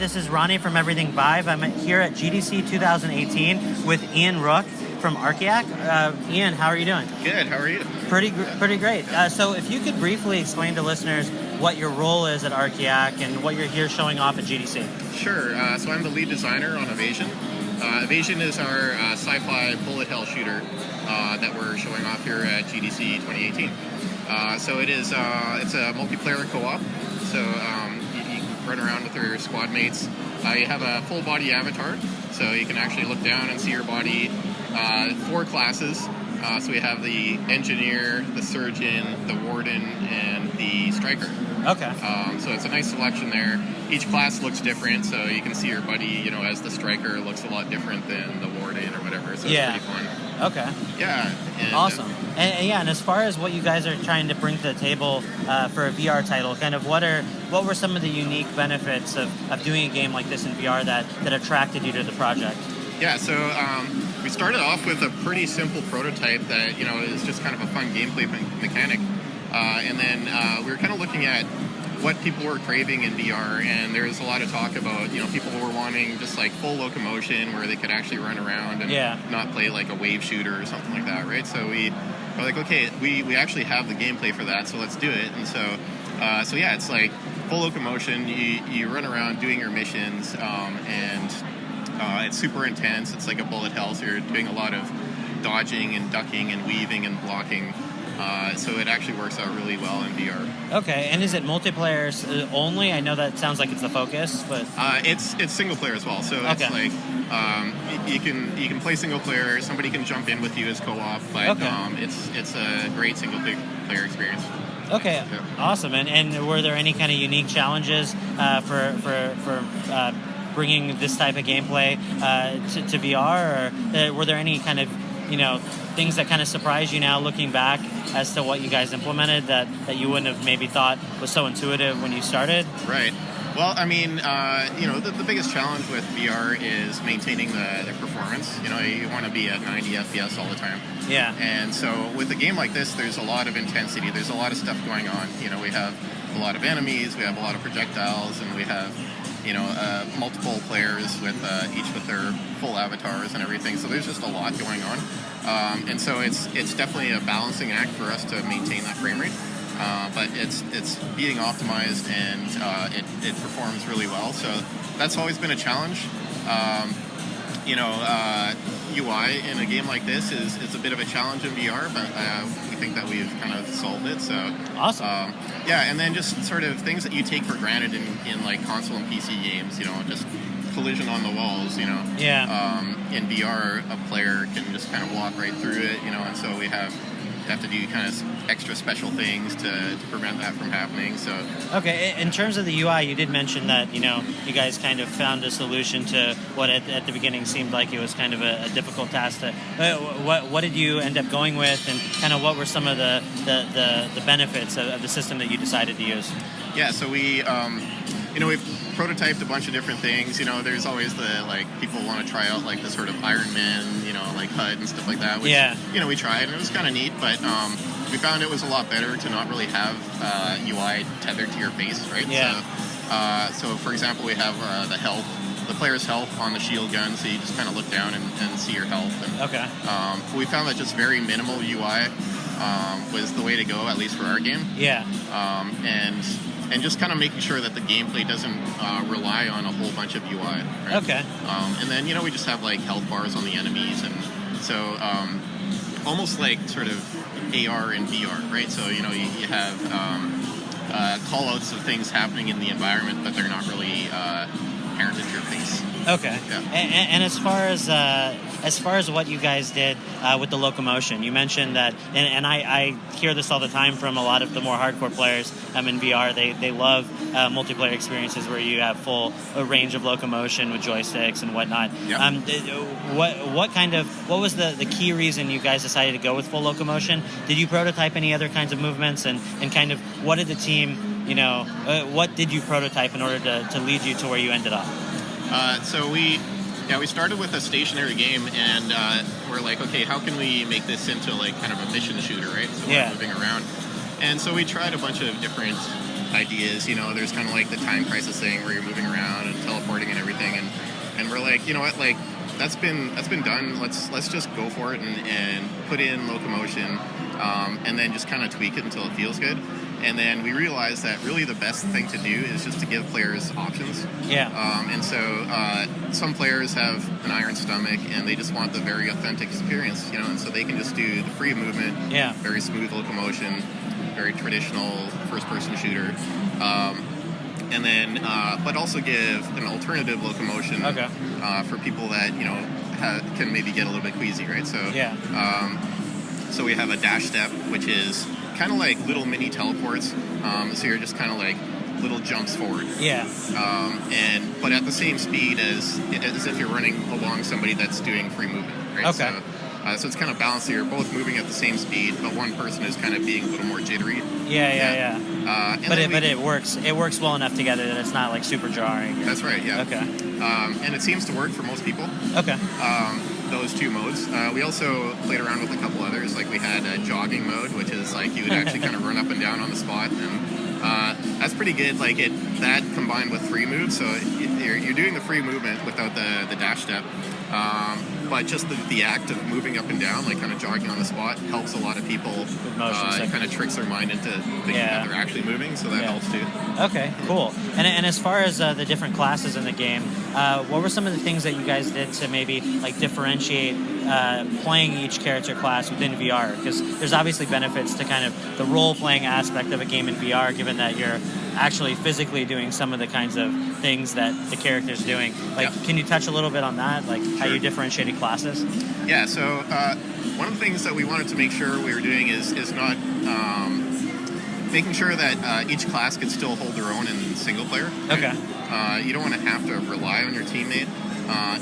this is Ronnie from Everything Vive. I'm here at GDC 2018 with Ian Rooke from Archiact. Ian, how are you doing? Good, how are you? Pretty great. So if you could briefly explain to listeners what your role is at Archiact and what you're here showing off at GDC. Sure, so I'm the lead designer on Evasion. Evasion is our sci-fi bullet hell shooter that we're showing off here at GDC 2018. So it's a multiplayer co-op, so you can run around with your squad mates. You have a full body avatar, so you can actually look down and see your body. 4 classes, so we have the engineer, the surgeon, the warden, and the striker. Okay. So it's a nice selection there. Each class looks different, so you can see your buddy, as the striker looks a lot different than the warden or whatever, so it's pretty fun. Okay. Yeah. And, awesome. And as far as what you guys are trying to bring to the table for a VR title, kind of what were some of the unique benefits of doing a game like this in VR that attracted you to the project? Yeah, so we started off with a pretty simple prototype that, is just kind of a fun gameplay mechanic. And then we were kind of looking at what people were craving in VR, and there's a lot of talk about, people were wanting just like full locomotion where they could actually run around and not play like a wave shooter or something like that, right? So we were like, okay, we actually have the gameplay for that, so let's do it. And so yeah, it's like full locomotion, you run around doing your missions, and it's super intense. It's like a bullet hell, so you're doing a lot of dodging and ducking and weaving and blocking. So it actually works out really well in VR. Okay, and is it multiplayer only? I know that sounds like it's the focus, but it's single player as well. So it's like you can play single player. Somebody can jump in with you as co-op, but it's a great single player experience. Okay, awesome. And were there any kind of unique challenges for bringing this type of gameplay to VR, or were there any kind of things that kind of surprise you now looking back as to what you guys implemented that you wouldn't have maybe thought was so intuitive when you started? Right. Well, I mean, the biggest challenge with VR is maintaining the performance. You want to be at 90 FPS all the time. Yeah. And so with a game like this, there's a lot of intensity. There's a lot of stuff going on. We have a lot of enemies, we have a lot of projectiles, and we have multiple players with each with their full avatars and everything. So there's just a lot going on, and so it's definitely a balancing act for us to maintain that frame rate. But it's being optimized, and it performs really well. So that's always been a challenge. UI in a game like this is a bit of a challenge in VR, but we think that we've kind of solved it. So awesome. And then just sort of things that you take for granted in like console and PC games, just collision on the walls, in VR, a player can just kind of walk right through it, and so we have to do kind of extra special things to prevent that from happening. So okay, in terms of the UI, you did mention that you guys kind of found a solution to what at the beginning seemed like it was kind of a difficult task. What did you end up going with, and kind of what were some of the benefits of the system that you decided to use? Yeah, so we we've prototyped a bunch of different things. There's always the people want to try out like the sort of Iron Man, like HUD and stuff like that. Which, we tried and it was kind of neat, but we found it was a lot better to not really have UI tethered to your face, right? Yeah. So for example, we have the player's health on the shield gun, so you just kind of look down and see your health. And, we found that just very minimal UI was the way to go, at least for our game. Yeah. And just kind of making sure that the gameplay doesn't rely on a whole bunch of UI. Right? Okay. And then, we just have like health bars on the enemies, and so almost like sort of AR and VR, right? So, you have call-outs of things happening in the environment, but they're not really apparent in your face. Okay. Yeah. And as far as what you guys did with the locomotion, you mentioned that, and I hear this all the time from a lot of the more hardcore players in VR. They love multiplayer experiences where you have full range of locomotion with joysticks and whatnot. Yep. What was the key reason you guys decided to go with full locomotion? Did you prototype any other kinds of movements, and kind of what did the team, what did you prototype in order to lead you to where you ended up? So we started with a stationary game, and we're like, okay, how can we make this into like kind of a mission shooter, right? So we're moving around, and so we tried a bunch of different ideas. There's kind of like the time crisis thing where you're moving around and teleporting like, you know what, like that's been done. Let's just go for it and put in locomotion, and then just kind of tweak it until it feels good. And then we realized that really the best thing to do is just to give players options. Yeah. And so some players have an iron stomach and they just want the very authentic experience, you know, and so they can just do the free movement, very smooth locomotion, very traditional first-person shooter. And then, but also give an alternative locomotion for people that, you know, can maybe get a little bit queasy, right? So, so we have a dash step, which is kind of like little mini teleports. So you're just kind of like little jumps forward. Yeah. But at the same speed as if you're running along somebody that's doing free movement, right? Okay. So it's kind of balanced. So you're both moving at the same speed, but one person is kind of being a little more jittery. Yeah. But it works. It works well enough together that it's not like super jarring. That's right. Yeah. Okay. And it seems to work for most people. Okay. Those two modes. We also played around with a couple others. Like we had a jogging mode, which is like you would actually kind of run up and down on the spot, and that's pretty good. Like that combined with free move, so you're doing the free movement without the dash step. But just the act of moving up and down, like kind of jogging on the spot, helps a lot of people. With motion kind of tricks their mind into thinking that they're actually moving, so that helps too. Okay, cool. And as far as the different classes in the game, what were some of the things that you guys did to maybe like differentiate playing each character class within VR? Because there's obviously benefits to kind of the role-playing aspect of a game in VR, given that you're actually physically doing some of the kinds of things that the character's doing. Like, can you touch a little bit on that? Like how you differentiated classes? Yeah, so one of the things that we wanted to make sure we were doing is not making sure that each class could still hold their own in single player. Right? Okay. You don't want to have to rely on your teammate,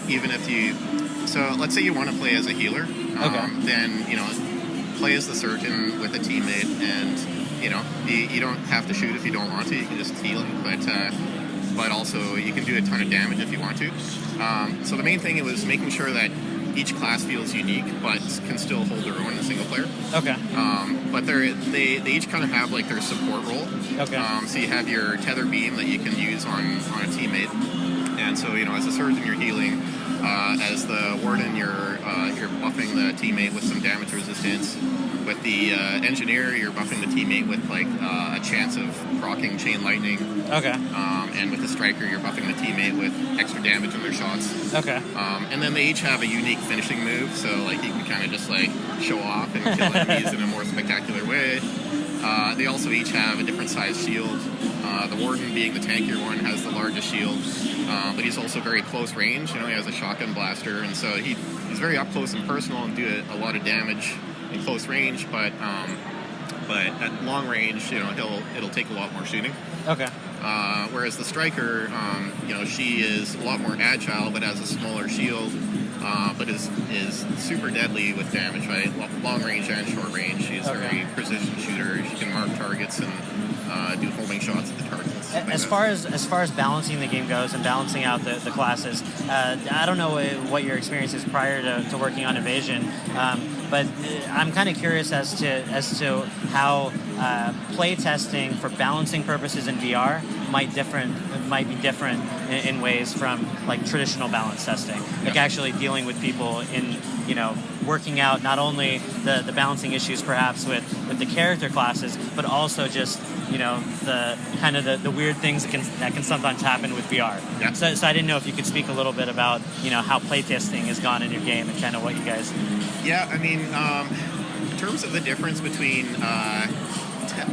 even if you... So let's say you want to play as a healer, then, you know, play as the surgeon with a teammate, and, you know, you don't have to shoot if you don't want to. You can just heal, but also you can do a ton of damage if you want to. So the main thing was making sure that each class feels unique, but can still hold their own in a single player. Okay. But they each kind of have like their support role. Okay. So you have your tether beam that you can use on a teammate, and so, you know, as a surgeon you're healing. As the warden, you're buffing the teammate with some damage resistance. With the engineer, you're buffing the teammate with like a chance of proccing chain lightning. Okay. And with the striker, you're buffing the teammate with extra damage on their shots. Okay. And then they each have a unique finishing move, so like you can kind of just like show off and kill enemies in a more spectacular way. They also each have a different size shield. The warden, being the tankier one, has the largest shield, but he's also very close range. You know, he has a shotgun blaster, and so he's very up close and personal and do a lot of damage in close range. But at long range, you know, it'll take a lot more shooting. Okay. Whereas the striker, you know, she is a lot more agile, but has a smaller shield, but is super deadly with damage, right? Long range and short range. She's a very precision shooter. She can mark targets and do homing shots at the targets. As far as balancing the game goes and balancing out the classes, I don't know what your experience is prior to working on Evasion, but I'm kind of curious as to how play testing for balancing purposes in VR might be different in ways from like traditional balance testing, like actually dealing with people in, you know, working out not only the balancing issues perhaps with the character classes, but also just, you know, the kind of the weird things that can sometimes happen with VR. Yeah. So I didn't know if you could speak a little bit about, you know, how playtesting has gone in your game and kind of what you guys... Yeah, I mean, in terms of the difference between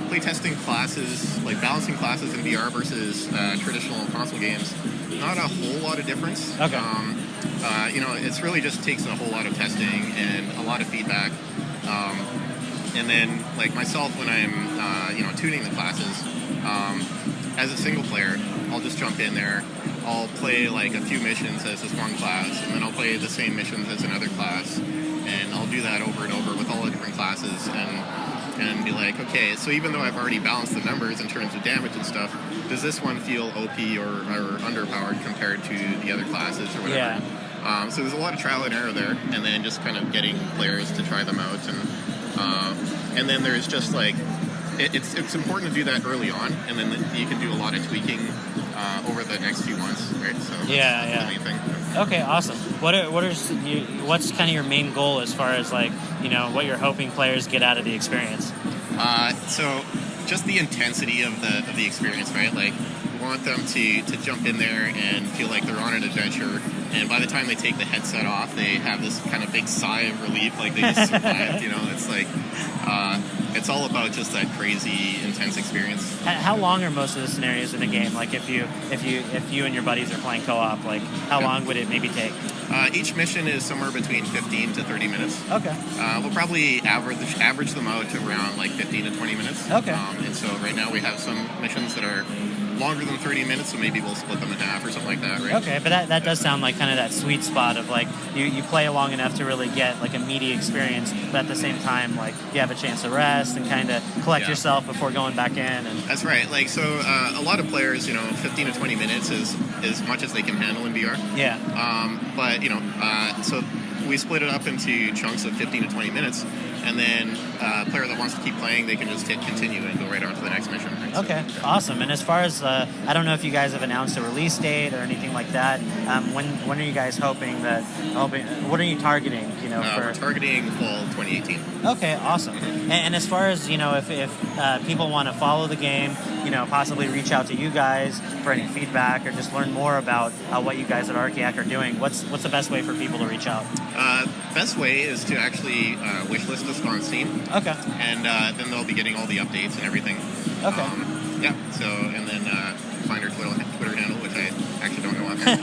playtesting classes, like balancing classes in VR versus traditional console games, not a whole lot of difference. Okay. You know, it's really just takes a whole lot of testing and a lot of feedback. And then, like myself, when I'm, you know, tuning the classes, as a single player, I'll just jump in there. I'll play like a few missions as this one class, and then I'll play the same missions as another class, and I'll do that over and over with all the different classes, and be like, okay, so even though I've already balanced the numbers in terms of damage and stuff, does this one feel OP or underpowered compared to the other classes or whatever? Yeah. So there's a lot of trial and error there, and then just kind of getting players to try them out, and then there's just like it's important to do that early on, and then you can do a lot of tweaking over the next few months, right? So that's the main thing. Okay, awesome. What's kind of your main goal as far as like, what you're hoping players get out of the experience? So just the intensity of the experience, right? Like, we want them to jump in there and feel like they're on an adventure, and by the time they take the headset off, they have this kind of big sigh of relief, like they just survived. It's like it's all about just that crazy intense experience. How long are most of the scenarios in a game? Like if you and your buddies are playing co-op, like how long would it maybe take? Each mission is somewhere between 15 to 30 minutes. Okay. We'll probably average them out to around like 15 to 20 minutes. Okay. And so right now we have some missions that are longer than 30 minutes, so maybe we'll split them in half or something like that, right? Okay, but that does sound like kind of that sweet spot of like you play long enough to really get like a meaty experience, but at the same time like you have a chance to rest and kind of collect yourself before going back in. And that's right. Like so, a lot of players, 15 to 20 minutes is as much as they can handle in VR. Yeah. But so we split it up into chunks of 15 to 20 minutes. And then a player that wants to keep playing, they can just hit continue and go right on to the next mission. Right? Okay, awesome. And as far as, I don't know if you guys have announced a release date or anything like that. When are you guys hoping, what are you targeting, We're targeting fall 2018. Okay, awesome. And as far as, if people want to follow the game, possibly reach out to you guys for any feedback or just learn more about what you guys at Archiact are doing, what's the best way for people to reach out? Best way is to actually wishlist us on Steam. Okay. And then they'll be getting all the updates and everything. Okay. And then find our Twitter handle, which I actually don't know offhand.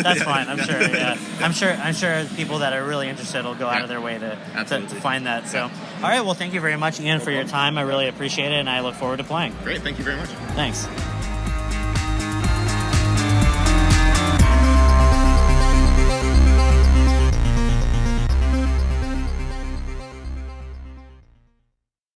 That's fine. I'm sure. Yeah. I'm sure people that are really interested will go out of their way to find that. So, all right. Well, thank you very much, Ian, for your time. I really appreciate it, and I look forward to playing. Great. Thank you very much. Thanks.